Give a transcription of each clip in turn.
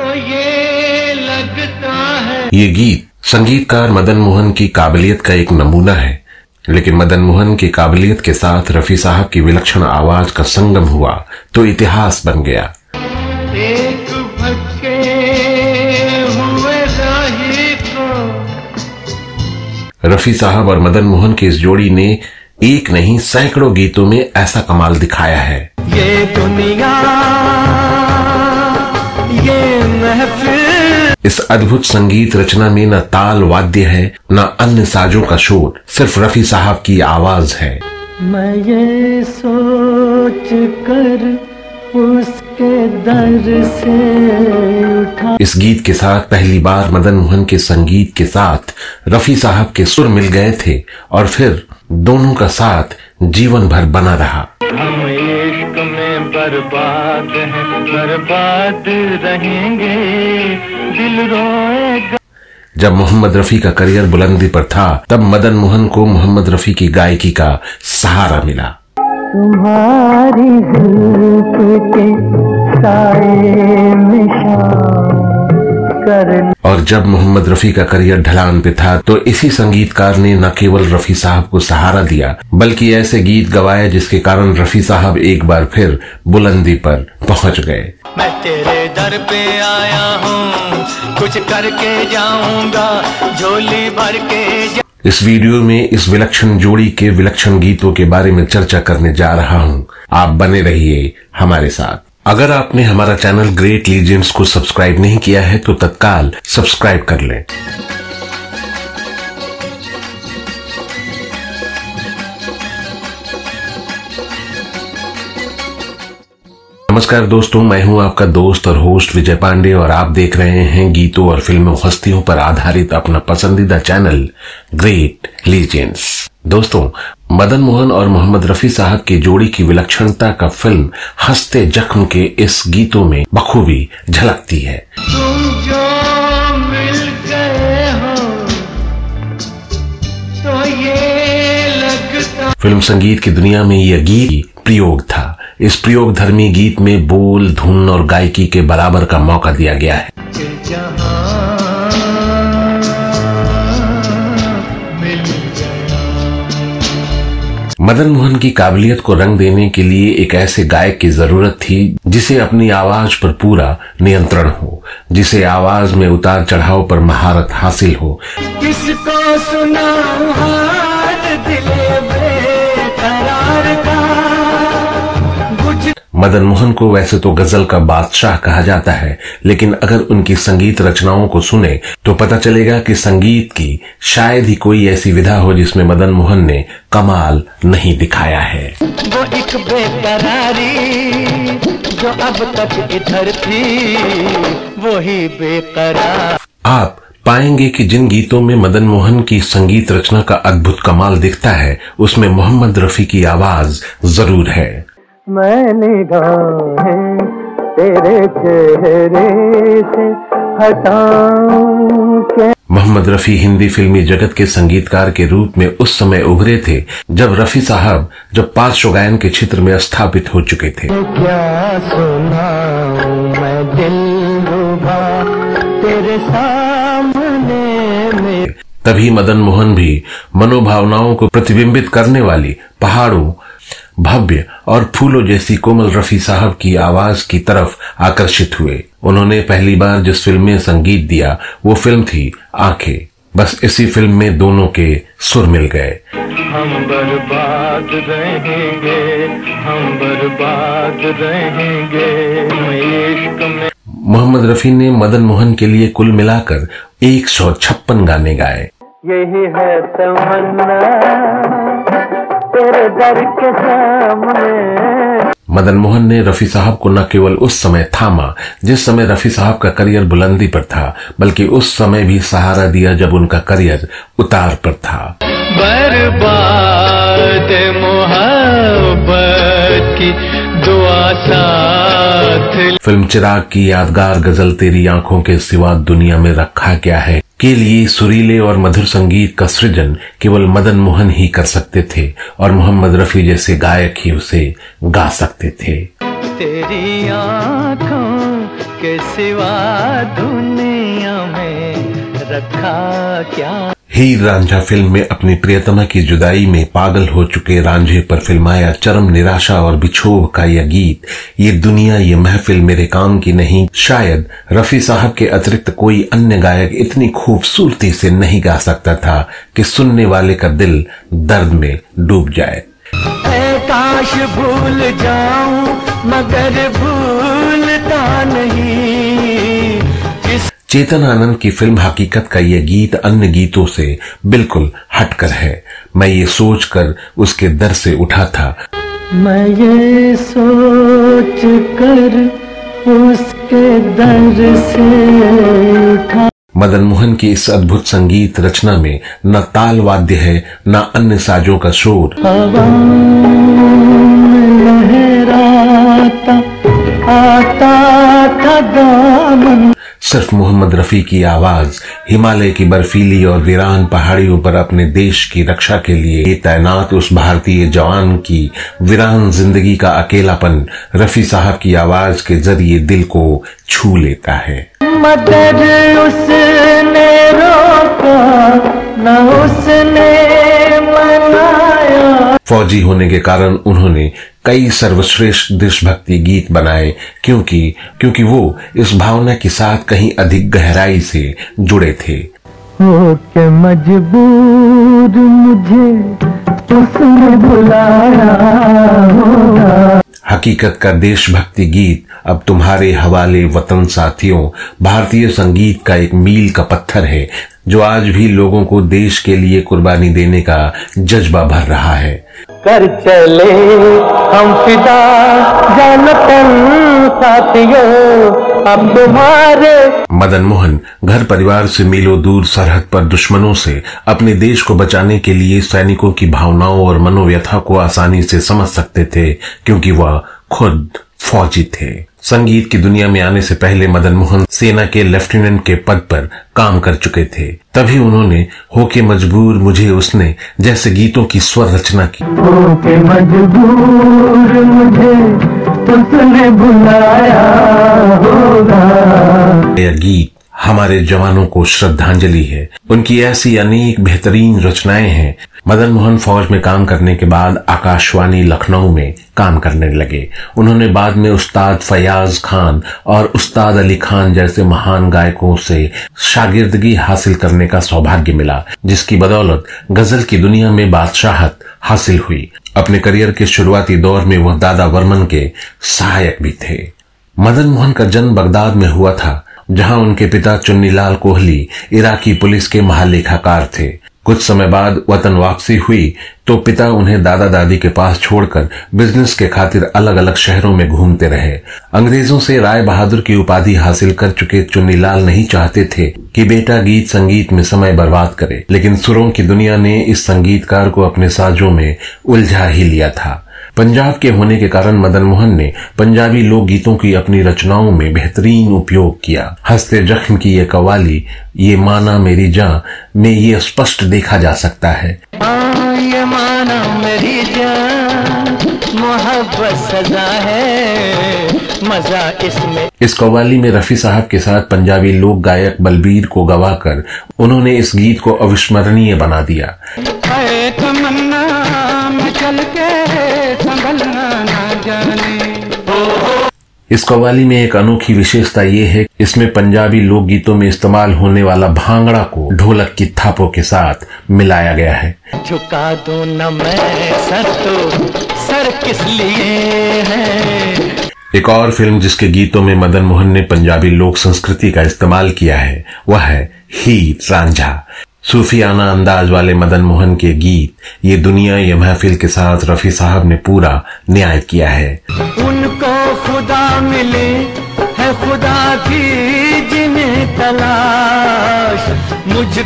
तो ये लगता है। ये गीत संगीतकार मदन मोहन की काबिलियत का एक नमूना है, लेकिन मदन मोहन की काबिलियत के साथ रफी साहब की विलक्षण आवाज का संगम हुआ तो इतिहास बन गया। एक भटके हुए राही को। रफी साहब और मदन मोहन की इस जोड़ी ने एक नहीं सैकड़ों गीतों में ऐसा कमाल दिखाया है। ये दुनिया, ये महफिल। इस अद्भुत संगीत रचना में न ताल वाद्य है, न अन्य साजों का शोर, सिर्फ रफी साहब की आवाज है। मैं ये सोच कर उसके दर से उठा। इस गीत के साथ पहली बार मदन मोहन के संगीत के साथ रफी साहब के सुर मिल गए थे और फिर दोनों का साथ जीवन भर बना रहा। हम इश्क में बर्बाद हैं, बर्बाद रहेंगे, दिल रोएगा। जब मोहम्मद रफी का करियर बुलंदी पर था तब मदन मोहन को मोहम्मद रफी की गायकी का सहारा मिला। तुम्हारी जुल्फ के साए में शाम कर। और जब मोहम्मद रफी का करियर ढलान पे था तो इसी संगीतकार ने न केवल रफी साहब को सहारा दिया बल्कि ऐसे गीत गवाए जिसके कारण रफी साहब एक बार फिर बुलंदी पर पहुंच गए। मैं तेरे दर पे आया हूँ, कुछ करके जाऊंगा, झोली भर के। इस वीडियो में इस विलक्षण जोड़ी के विलक्षण गीतों के बारे में चर्चा करने जा रहा हूं। आप बने रहिए हमारे साथ। अगर आपने हमारा चैनल ग्रेट लीजेंड्स को सब्सक्राइब नहीं किया है तो तत्काल सब्सक्राइब कर लें। नमस्कार दोस्तों, मैं हूं आपका दोस्त और होस्ट विजय पांडे और आप देख रहे हैं गीतों और फिल्मों हस्तियों पर आधारित अपना पसंदीदा चैनल ग्रेट लीजेंड्स। दोस्तों, मदन मोहन और मोहम्मद रफी साहब की जोड़ी की विलक्षणता का फिल्म हंसते जख्म के इस गीतों में बखूबी झलकती है। तुम जो मिल गए हो तो ये लगता। फिल्म संगीत की दुनिया में यह गीत प्रयोग था। इस प्रयोग धर्मी गीत में बोल, धुन और गायकी के बराबर का मौका दिया गया है। मदन मोहन की काबिलियत को रंग देने के लिए एक ऐसे गायक की जरूरत थी जिसे अपनी आवाज पर पूरा नियंत्रण हो, जिसे आवाज में उतार चढ़ाव पर महारत हासिल हो। किसको सुनाऊं हाल दिले बेकरार का। मदन मोहन को वैसे तो गजल का बादशाह कहा जाता है, लेकिन अगर उनकी संगीत रचनाओं को सुने तो पता चलेगा कि संगीत की शायद ही कोई ऐसी विधा हो जिसमें मदन मोहन ने कमाल नहीं दिखाया है। वो एक बेकरारी जो अब तक इधर थी, वो ही बेकरार। आप पाएंगे कि जिन गीतों में मदन मोहन की संगीत रचना का अद्भुत कमाल दिखता है उसमें मोहम्मद रफी की आवाज जरूर है। मैंने गाहें तेरे चेहरे से हटाऊं क्या। मोहम्मद रफी हिंदी फिल्मी जगत के संगीतकार के रूप में उस समय उभरे थे जब रफी साहब पार्श्व गायन के क्षेत्र में स्थापित हो चुके थे। क्या सुनाऊं मैं दिलरुबा तेरे सामने में। तभी मदन मोहन भी मनोभावनाओं को प्रतिबिंबित करने वाली पहाड़ों, भव्य और फूलों जैसी कोमल रफी साहब की आवाज की तरफ आकर्षित हुए। उन्होंने पहली बार जिस फिल्म में संगीत दिया वो फिल्म थी आंखें। बस इसी फिल्म में दोनों के सुर मिल गए। हम बर्बाद रहेंगे, हम बर्बाद रहेंगे इश्क में। मोहम्मद रफी ने मदन मोहन के लिए कुल मिलाकर 156 गाने गाए। यही है तमन्ना तेरे दर के सामने। मदन मोहन ने रफी साहब को न केवल उस समय थामा जिस समय रफी साहब का करियर बुलंदी पर था, बल्कि उस समय भी सहारा दिया जब उनका करियर उतार पर था। बर्बाद मोहब्बत की दुआ साथ। फिल्म चिराग की यादगार गजल तेरी आंखों के सिवा दुनिया में रखा क्या है के लिए सुरीले और मधुर संगीत का सृजन केवल मदन मोहन ही कर सकते थे और मोहम्मद रफी जैसे गायक ही उसे गा सकते थे। तेरी आंखों उसके सिवा दुनिया में रखा क्या। हीर रांझा फिल्म में अपनी प्रियतमा की जुदाई में पागल हो चुके रांझे पर फिल्माया चरम निराशा और बिछोह का यह गीत, ये दुनिया ये महफिल मेरे काम की नहीं, शायद रफी साहब के अतिरिक्त कोई अन्य गायक इतनी खूबसूरती से नहीं गा सकता था कि सुनने वाले का दिल दर्द में डूब जाए। काश भूल जाऊं मगर भूलता नहीं। चेतन आनंद की फिल्म हकीकत का यह गीत अन्य गीतों से बिल्कुल हटकर है। मैं ये सोचकर उसके दर से उठा था, मैं ये सोच कर उसके दर से उठा। मदन मोहन की इस अद्भुत संगीत रचना में न ताल वाद्य है न अन्य साजों का शोर। हवा लहराता आता था दामन। सिर्फ मोहम्मद रफी की आवाज हिमालय की बर्फीली और वीरान पहाड़ियों पर अपने देश की रक्षा के लिए तैनात उस भारतीय जवान की वीरान जिंदगी का अकेलापन रफी साहब की आवाज के जरिए दिल को छू लेता है। मगर उसने रोका न उसने मनाया। फौजी होने के कारण उन्होंने कई सर्वश्रेष्ठ देशभक्ति गीत बनाए क्योंकि वो इस भावना के साथ कहीं अधिक गहराई से जुड़े थे। हो के मजबूर मुझे उसने बुलाया होगा। हकीकत का देशभक्ति गीत अब तुम्हारे हवाले वतन साथियों भारतीय संगीत का एक मील का पत्थर है जो आज भी लोगों को देश के लिए कुर्बानी देने का जज्बा भर रहा है। कर चले हम फिदा जानतन साथियों अब तुम्हारे। मदन मोहन घर परिवार से मीलों दूर सरहद पर दुश्मनों से अपने देश को बचाने के लिए सैनिकों की भावनाओं और मनोव्यथा को आसानी से समझ सकते थे क्योंकि वह खुद फौजी थे। संगीत की दुनिया में आने से पहले मदन मोहन सेना के लेफ्टिनेंट के पद पर काम कर चुके थे। तभी उन्होंने होके मजबूर मुझे उसने जैसे गीतों की स्वर रचना की। होके मजबूर मुझे उसने बुलाया होगा। यह गीत हमारे जवानों को श्रद्धांजलि है। उनकी ऐसी अनेक बेहतरीन रचनाएं हैं। मदन मोहन फौज में काम करने के बाद आकाशवाणी लखनऊ में काम करने लगे। उन्होंने बाद में उस्ताद फयाज खान और उस्ताद अली खान जैसे महान गायकों से शागिर्दगी हासिल करने का सौभाग्य मिला, जिसकी बदौलत गजल की दुनिया में बादशाहत हासिल हुई। अपने करियर के शुरुआती दौर में वह दादा वर्मन के सहायक भी थे। मदन मोहन का जन्म बगदाद में हुआ था, जहां उनके पिता चुन्नीलाल कोहली इराकी पुलिस के महालेखाकार थे। कुछ समय बाद वतन वापसी हुई तो पिता उन्हें दादा दादी के पास छोड़कर बिजनेस के खातिर अलग अलग शहरों में घूमते रहे। अंग्रेजों से राय बहादुर की उपाधि हासिल कर चुके चुन्नीलाल नहीं चाहते थे कि बेटा गीत संगीत में समय बर्बाद करे, लेकिन सुरों की दुनिया ने इस संगीतकार को अपने साजों में उलझा ही लिया था। पंजाब के होने के कारण मदन मोहन ने पंजाबी लोकगीतों की अपनी रचनाओं में बेहतरीन उपयोग किया। हंसते जख्म की ये कवाली, ये माना मेरी जान में ये स्पष्ट देखा जा सकता है। ये माना मेरी जान मोहब्बत सजा है मजा इसमें। इस कव्वाली में रफी साहब के साथ पंजाबी लोक गायक बलबीर को गवाकर उन्होंने इस गीत को अविस्मरणीय बना दिया। चल के संभलना ना जाने। इस कव्वाली में एक अनोखी विशेषता ये है, इसमें पंजाबी लोकगीतों में इस्तेमाल होने वाला भांगड़ा को ढोलक की थापों के साथ मिलाया गया है। झुका दूं न मैं सर तो सर किस लिए है। एक और फिल्म जिसके गीतों में मदन मोहन ने पंजाबी लोक संस्कृति का इस्तेमाल किया है वह है हीर रांझा। सूफियाना अंदाज वाले मदन मोहन के गीत ये दुनिया ये महफिल के साथ रफी साहब ने पूरा न्याय किया है। उनको खुदा मिले है खुदा की जिन्हें तलाश मुझ।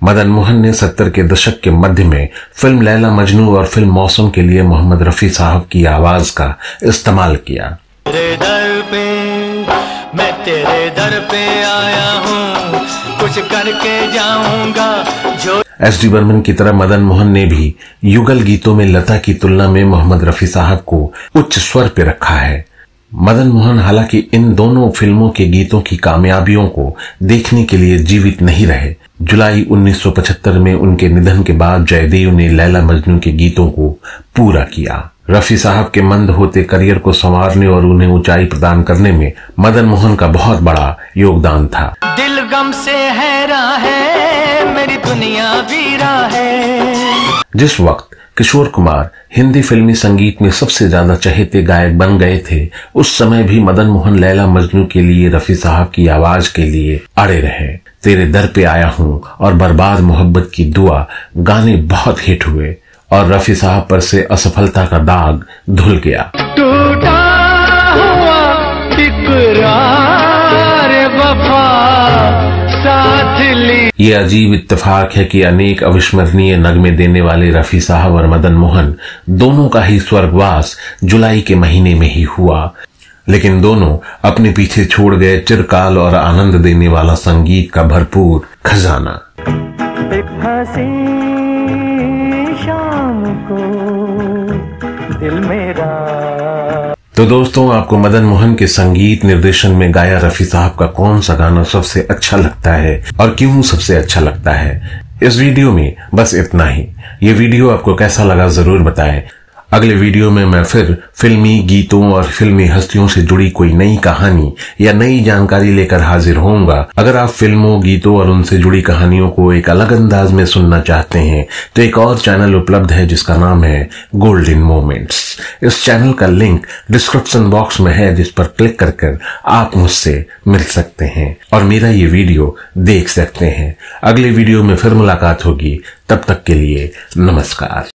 मदन मोहन ने 70 के दशक के मध्य में फिल्म लैला मजनू और फिल्म मौसम के लिए मोहम्मद रफी साहब की आवाज का इस्तेमाल किया। तेरे दर पे मैं तेरे दर पे आया हूँ कुछ करके जाऊंगा जो। एस.डी. बर्मन की तरह मदन मोहन ने भी युगल गीतों में लता की तुलना में मोहम्मद रफी साहब को उच्च स्वर पे रखा है। मदन मोहन हालांकि इन दोनों फिल्मों के गीतों की कामयाबियों को देखने के लिए जीवित नहीं रहे। जुलाई 1975 में उनके निधन के बाद जयदेव ने लैला मजनू के गीतों को पूरा किया। रफी साहब के मंद होते करियर को संवारने और उन्हें ऊंचाई प्रदान करने में मदन मोहन का बहुत बड़ा योगदान था। दिल गम से हैरान है, मेरी दुनिया वीरा है। जिस वक्त किशोर कुमार हिंदी फिल्मी संगीत में सबसे ज्यादा चहेते गायक बन गए थे, उस समय भी मदन मोहन लैला मजनू के लिए रफी साहब की आवाज के लिए अड़े रहे। तेरे दर पे आया हूं और बर्बाद मोहब्बत की दुआ गाने बहुत हिट हुए और रफी साहब पर से असफलता का दाग धुल गया। टूटा हुआ इकरार वफा साथ ली। ये अजीब इत्तेफाक है कि अनेक अविस्मरणीय नगमे देने वाले रफी साहब और मदन मोहन दोनों का ही स्वर्गवास जुलाई के महीने में ही हुआ, लेकिन दोनों अपने पीछे छोड़ गए चिरकाल और आनंद देने वाला संगीत का भरपूर खजाना। शाम को दिल मेरा। तो दोस्तों, आपको मदन मोहन के संगीत निर्देशन में गाया रफी साहब का कौन सा गाना सबसे अच्छा लगता है और क्यों सबसे अच्छा लगता है? इस वीडियो में बस इतना ही। ये वीडियो आपको कैसा लगा जरूर बताएं। अगले वीडियो में मैं फिर फिल्मी गीतों और फिल्मी हस्तियों से जुड़ी कोई नई कहानी या नई जानकारी लेकर हाजिर होऊंगा। अगर आप फिल्मों, गीतों और उनसे जुड़ी कहानियों को एक अलग अंदाज में सुनना चाहते हैं तो एक और चैनल उपलब्ध है जिसका नाम है गोल्डन मोमेंट्स। इस चैनल का लिंक डिस्क्रिप्शन बॉक्स में है, जिस पर क्लिक कर आप मुझसे मिल सकते हैं और मेरा ये वीडियो देख सकते हैं। अगले वीडियो में फिर मुलाकात होगी, तब तक के लिए नमस्कार।